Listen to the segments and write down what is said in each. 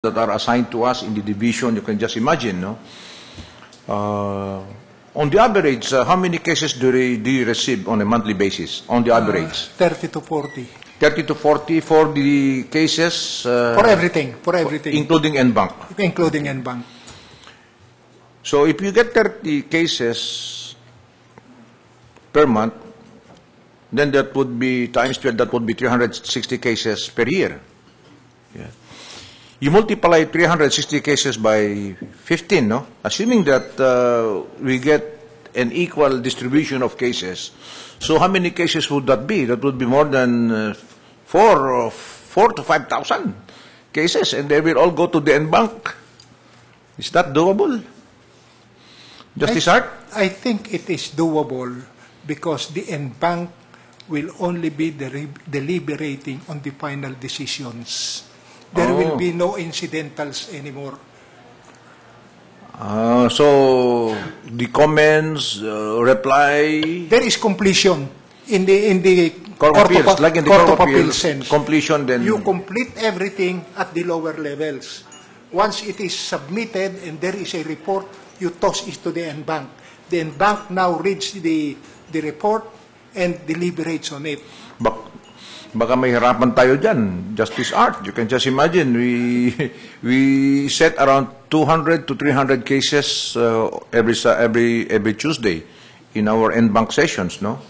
that are assigned to us in the division, you can just imagine, no? On the average, how many cases do you receive on a monthly basis, on the average? 30 to 40. 30 to 40 for the cases? For everything. Including NBank? Including NBank. So if you get 30 cases per month, then that would be, times 12, that would be 360 cases per year. Yeah. You multiply 360 cases by 15, no? Assuming that we get an equal distribution of cases. So how many cases would that be? That would be more than 4 to 5,000 cases, and they will all go to the NBank. Is that doable? Justice Hart? I think it is doable because the NBank will only be deliberating on the final decisions. There will be no incidentals anymore. So the comments, reply. There is completion in the Court of Appeals, like in the Court of Appeals sense. Completion, then you complete everything at the lower levels. Once it is submitted and there is a report, you toss it to the NBank. The NBank now reads the report and deliberates on it. Baka may hirapan tayo dyan, Justice Art. You can just imagine, we set around 200 to 300 cases every Tuesday in our NBank sessions, no?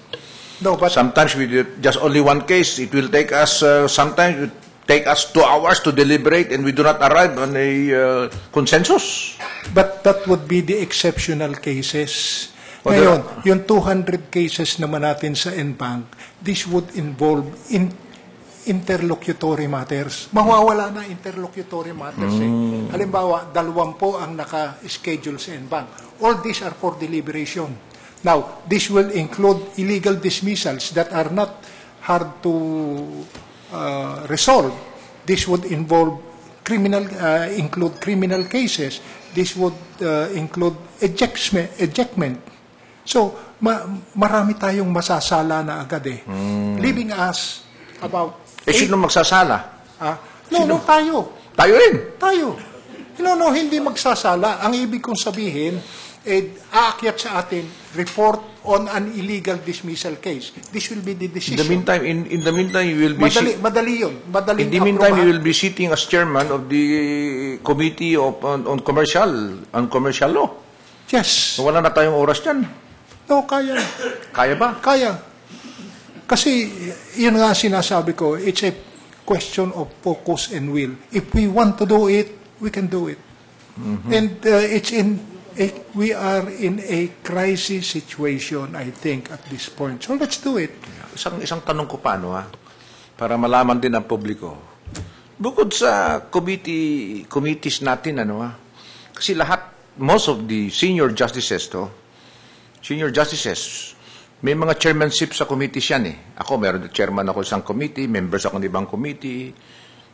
No, but sometimes we do just only one case. It will take us, sometimes it take us 2 hours to deliberate and we do not arrive on a consensus. But that would be the exceptional cases. Ngayon, yung 200 cases naman natin sa NBank, this would involve interlocutory matters. Mawawala na interlocutory matters. Halimbawa, 20 ang naka-schedule sa NBank. All these are for deliberation. Now, this will include illegal dismissals that are not hard to resolve. This would include criminal cases. This would include ejectment. So, marami tayong masasala na agad eh. Leaving us about... sino magsasala? No, tayo. Tayo rin? Tayo. No, hindi magsasala. Ang ibig kong sabihin, aakyat sa atin, report on an illegal dismissal case. This will be the decision. In the meantime, you will be... Madali yun. In the meantime, you will be sitting as chairman of the Committee on Commercial Law. Yes. So, wala na tayong oras dyan. No, kaya. Kaya ba? Kaya. Kasi, yun nga sinasabi ko, it's a question of focus and will. If we want to do it, we can do it. And we are in a crisis situation, I think, at this point. So let's do it. Isang tanong ko pa, para malaman din ang publiko. Bukod sa committees natin, kasi most of the senior justices, may mga chairmanship sa committees yan eh. Ako, chairman ako isang committee, members ako ng ibang committee,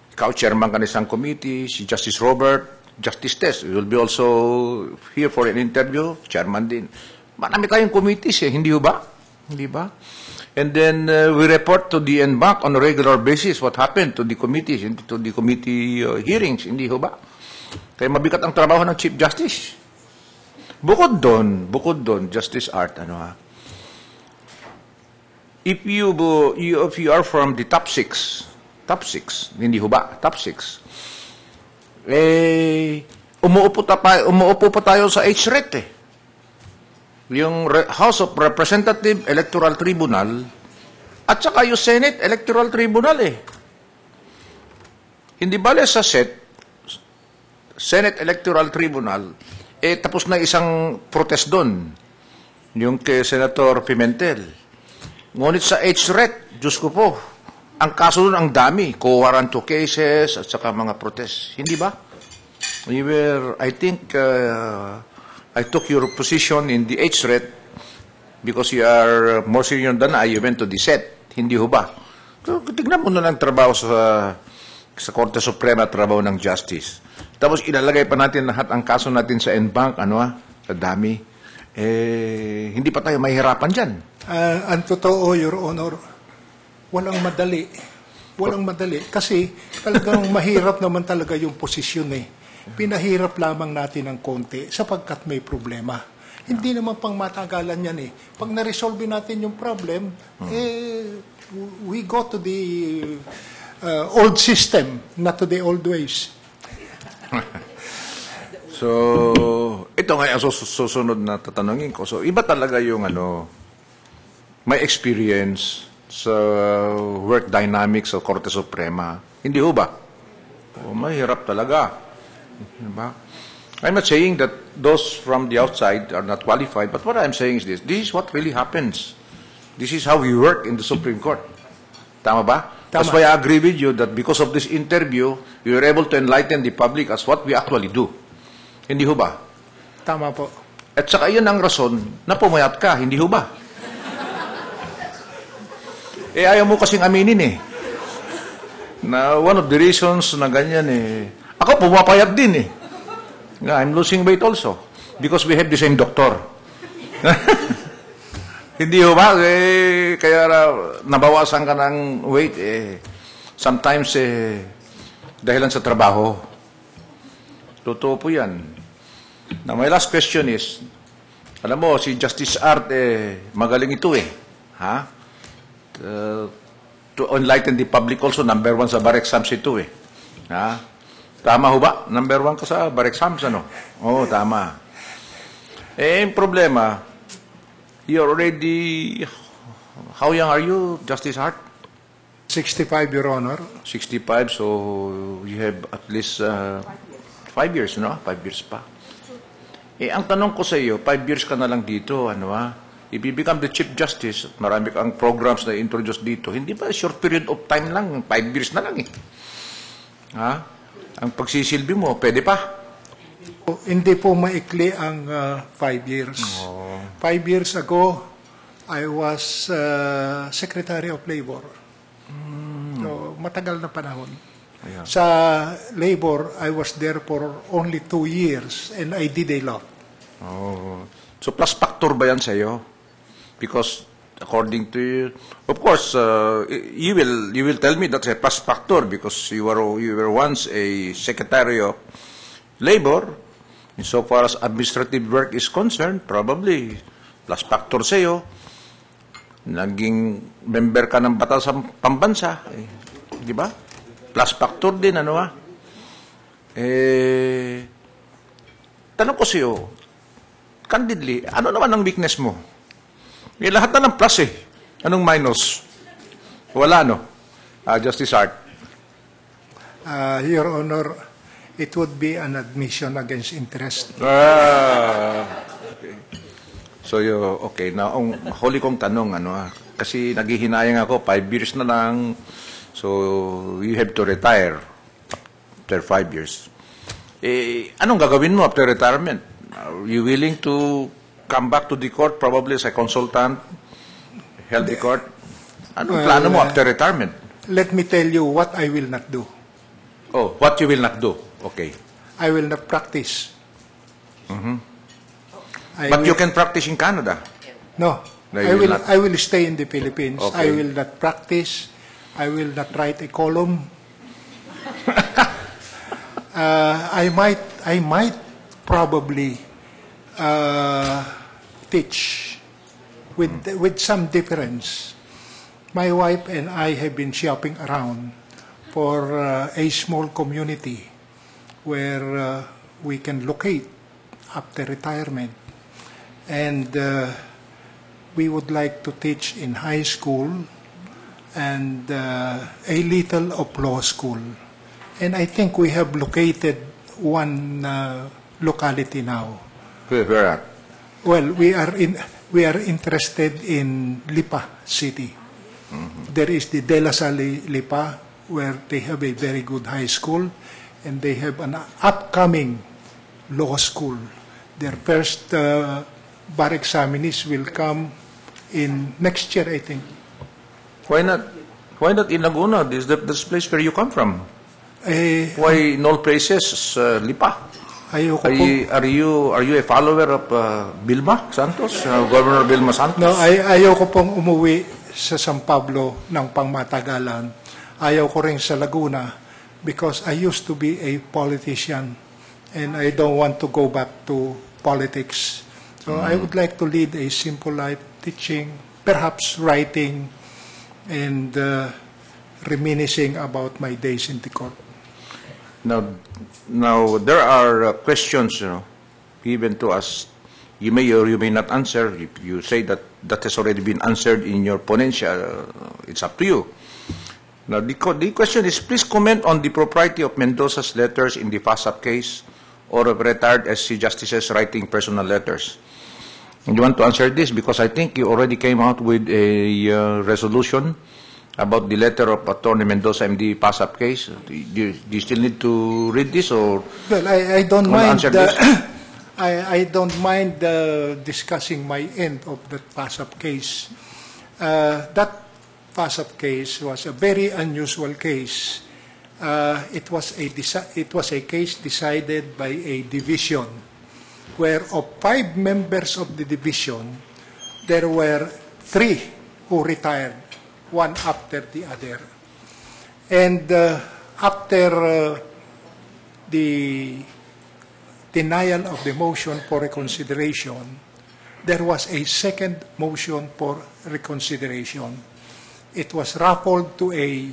ikaw chairman ka ng isang committee, si Justice Robert, Justice Tess, will be also here for an interview, chairman din. Marami tayong committees eh, hindi ba? Hindi ba? And then we report to the NBank on a regular basis what happened to the committees, to the committee hearings, hindi ba? Kaya mabigat ang trabaho ng Chief Justice. Bukod doon, Justice Art, if you are from the top six, hindi ba? Top 6, umuupo pa tayo sa HRET eh. Yung House of Representative Electoral Tribunal at saka yung Senate Electoral Tribunal eh. Hindi bale sa Senate Electoral Tribunal, tapos na isang protest doon, yung kay Senator Pimentel. Ngunit sa HRET, Diyos ko po, ang kaso doon ang dami, co-warranto cases at saka mga protest. Hindi ba? I think, I took your position in the HRET because you are more senior than I, you went to the SET. Hindi ba? So, tignan mo na lang trabaho sa Korte Suprema, trabaho ng Justice. Tapos ilalagay pa natin lahat ang kaso natin sa NBank, sa dami. Hindi pa tayo mahihirapan dyan. Ang totoo, Your Honor, walang madali. Walang madali. Kasi talagang mahirap naman talaga yung posisyon eh. Pinahirap lamang natin ng konti sapagkat may problema. Hindi naman pang matagalan yan eh. Pag na-resolve natin yung problem, we go to the old system, not to the old ways. So, ito nga ang susunod na tatanungin ko. So, iba talaga yung may experience sa work dynamics sa Korte Suprema. Hindi ho ba? Mahirap talaga. Diba? I'm not saying that those from the outside are not qualified, but what I'm saying is this. This is what really happens. This is how we work in the Supreme Court. Tama ba? That's why I agree with you that because of this interview, we were able to enlighten the public as what we actually do. Hindi ho ba? Tama po. At saka yun ang rason na pumayat ka. Hindi ho ba? Ayaw mo kasing aminin eh. Na one of the reasons na ganyan eh. Ako pumapayat din eh. I'm losing weight also. Because we have the same doctor. Hindi ho ba? Kaya nabawasan ka ng weight eh. Sometimes dahilan sa trabaho. Totoo po yan. Now my last question is, alam mo, si Justice Art magaling ito eh. Ha? To enlighten the public also, number 1 sa bar exams ito eh. Ha? Tama ho ba? Number 1 ka sa bar exams, ano? Oo, tama. Yung problema, you're already, how young are you, Justice Hart? 65, Your Honor. 65, so you have at least 5 years, no? 5 years pa. Ang tanong ko sa iyo, 5 years ka na lang dito, if you become the Chief Justice, marami kang programs na introduce dito, hindi ba short period of time lang, 5 years na lang eh. Ha? Ang pagsisilbi mo, pwede pa? Hindi po maikli ang 5 years. 5 years ago, I was Secretary of Labor. So, matagal na panahon. Ayan. Sa labor, I was there for only 2 years and I did a lot. So plus factor ba yan sa iyo? Because according to you, of course, you will tell me that's a plus factor because you were once a Secretary of Labor. So far as administrative work is concerned, probably plus factor sa iyo. Naging member ka ng batas sa pambansa, di ba? Plus factor din, tanong ko sa iyo, candidly, ano naman ang weakness mo? Lahat na ng plus eh. Anong minus? Wala, no? Justice Hart. Your Honor, it would be an admission against interest. Okay. So, okay. Now, ang huli kong tanong, kasi naghihinayang ako, 5 years na lang, so you have to retire after 5 years. Anong gagawin mo after retirement? Are you willing to come back to the court, probably as a consultant, help the court? Anong plano mo after retirement? Let me tell you what I will not do. Oh, what you will not do? Okay. I will not practice. But you can practice in Canada. No. No, you will not. I will stay in the Philippines. Okay. I will not practice. I will not write a column. I might probably teach with some difference. My wife and I have been shopping around for a small community where we can locate after retirement. And we would like to teach in high school and a little of law school. And I think we have located one locality now. Where at? Well, we are interested in Lipa City. There is the De La Salle Lipa, where they have a very good high school, and they have an upcoming law school. Their first bar examinees will come in next year, I think. Why not? Why not in Laguna? This is this place where you come from. Why in all places Lipa? Ayoko po. Are you a follower of Vilma Santos, Governor Vilma Santos? No, ayoko pong umuwi sa San Pablo ng pangmatagalan. ayaw ko rin sa Laguna because I used to be a politician and I don't want to go back to politics. So I would like to lead a simple life, teaching, perhaps writing, and reminiscing about my days in the court. Now there are questions, given to us. You may or you may not answer. If you say that that has already been answered in your ponencia, it's up to you. Now, the question is, please comment on the propriety of Mendoza's letters in the FASAP case or of retired SC Justices writing personal letters. And you want to answer this because I think you already came out with a resolution about the letter of Attorney Mendoza in the FASAP case. Do you still need to read this or? Well, I don't wanna mind. answer this? I don't mind discussing my end of that FASAP case. That FASAP case was a very unusual case. It was a case decided by a division, where of 5 members of the division, there were 3 who retired, one after the other. And after the denial of the motion for reconsideration, there was a second motion for reconsideration. It was raffled to a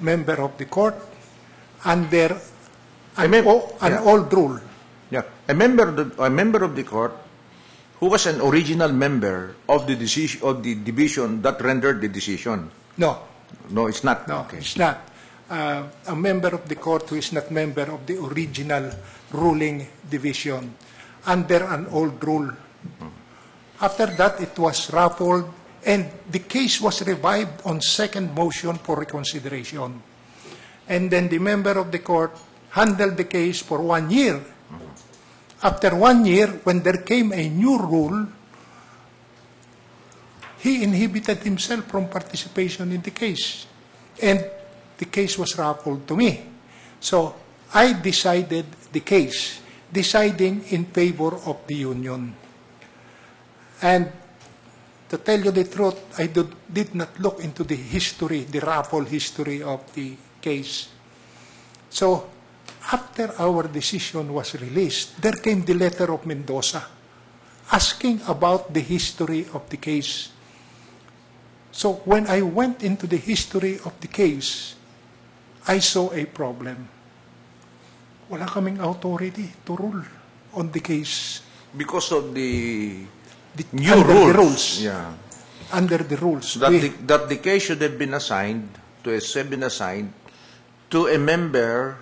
member of the court under an old rule. Yeah, a member of the court who was an original member of the division that rendered the decision. No, it's not. no, Okay. it's not. A member of the court who is not member of the original ruling division under an old rule. After that, it was raffled, and the case was revived on second motion for reconsideration. And then the member of the court handled the case for 1 year. After 1 year, when there came a new rule, he inhibited himself from participation in the case. And the case was raffled to me. So I decided the case, deciding in favor of the union. And to tell you the truth, I did not look into the history, the raffle history of the case. So after our decision was released, there came the letter of Mendoza asking about the history of the case. So when I went into the history of the case, I saw a problem. Wala kaming authority to rule on the case. Because of the new under rules. the rules. Yeah. Under the rules. That the case should have been assigned to a member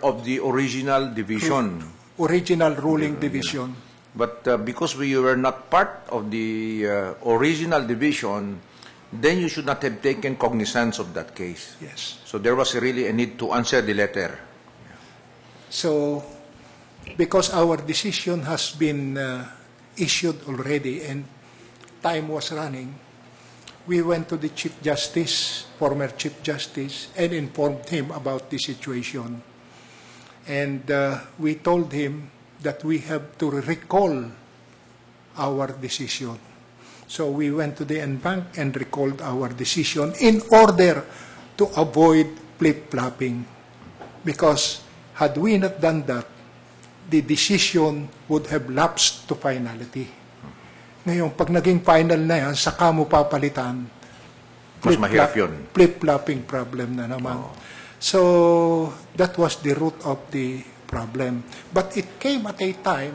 of the original division. Original ruling division. But because we were not part of the original division, then you should not have taken cognizance of that case. Yes. So there was really a need to answer the letter. So, because our decision has been issued already and time was running, we went to the Chief Justice, former Chief Justice, and informed him about the situation. And we told him that we have to recall our decision. So we went to the NBank and recalled our decision in order to avoid flip-flopping. Because had we not done that, the decision would have lapsed to finality. Ngayon, pag naging final na yan, saka mo papalitan, Mas mahirap yun. flip-flopping problem na naman. So, that was the root of the problem. But it came at a time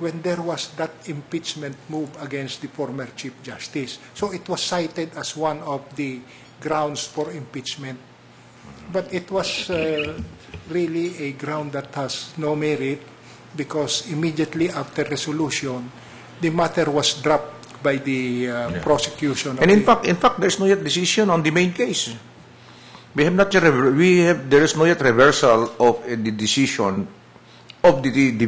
when there was that impeachment move against the former Chief Justice. So, it was cited as one of the grounds for impeachment. But it was really a ground that has no merit because immediately after resolution, the matter was dropped by the prosecution. And in fact, there's no yet decision on the main case. There is no yet reversal of the decision of the